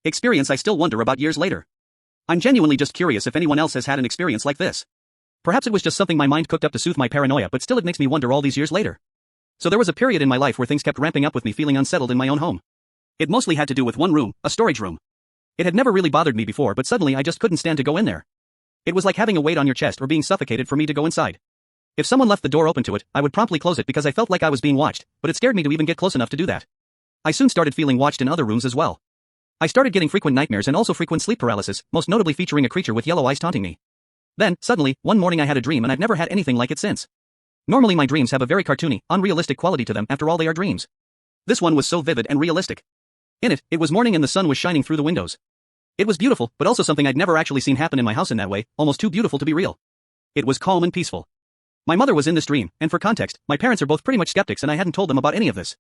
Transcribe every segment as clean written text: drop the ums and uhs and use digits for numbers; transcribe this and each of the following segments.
Experience I still wonder about years later. I'm genuinely just curious if anyone else has had an experience like this. Perhaps it was just something my mind cooked up to soothe my paranoia, but still it makes me wonder all these years later. So there was a period in my life where things kept ramping up with me feeling unsettled in my own home. It mostly had to do with one room, a storage room. It had never really bothered me before, but suddenly I just couldn't stand to go in there. It was like having a weight on your chest or being suffocated for me to go inside. If someone left the door open to it, I would promptly close it because I felt like I was being watched, but it scared me to even get close enough to do that. I soon started feeling watched in other rooms as well. I started getting frequent nightmares and also frequent sleep paralysis, most notably featuring a creature with yellow eyes taunting me. Then, suddenly, one morning I had a dream and I've never had anything like it since. Normally my dreams have a very cartoony, unrealistic quality to them, after all they are dreams. This one was so vivid and realistic. In it, it was morning and the sun was shining through the windows. It was beautiful, but also something I'd never actually seen happen in my house in that way, almost too beautiful to be real. It was calm and peaceful. My mother was in this dream, and for context, my parents are both pretty much skeptics and I hadn't told them about any of this.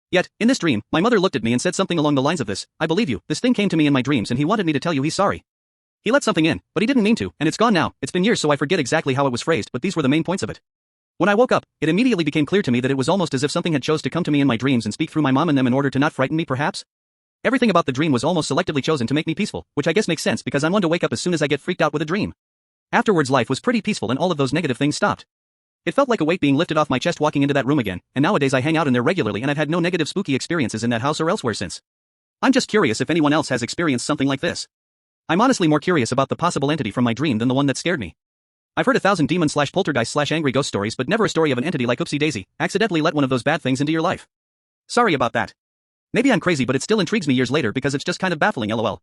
Yet, in this dream, my mother looked at me and said something along the lines of this: "I believe you, this thing came to me in my dreams and he wanted me to tell you he's sorry. He let something in, but he didn't mean to, and it's gone now. It's been years so I forget exactly how it was phrased, but these were the main points of it." When I woke up, it immediately became clear to me that it was almost as if something had chose to come to me in my dreams and speak through my mom and them in order to not frighten me perhaps? Everything about the dream was almost selectively chosen to make me peaceful, which I guess makes sense because I'm one to wake up as soon as I get freaked out with a dream. Afterwards life was pretty peaceful and all of those negative things stopped. It felt like a weight being lifted off my chest walking into that room again, and nowadays I hang out in there regularly and I've had no negative spooky experiences in that house or elsewhere since. I'm just curious if anyone else has experienced something like this. I'm honestly more curious about the possible entity from my dream than the one that scared me. I've heard 1,000 demon/poltergeist/angry ghost stories, but never a story of an entity like Oopsie Daisy accidentally let one of those bad things into your life. Sorry about that. Maybe I'm crazy, but it still intrigues me years later because it's just kind of baffling, lol.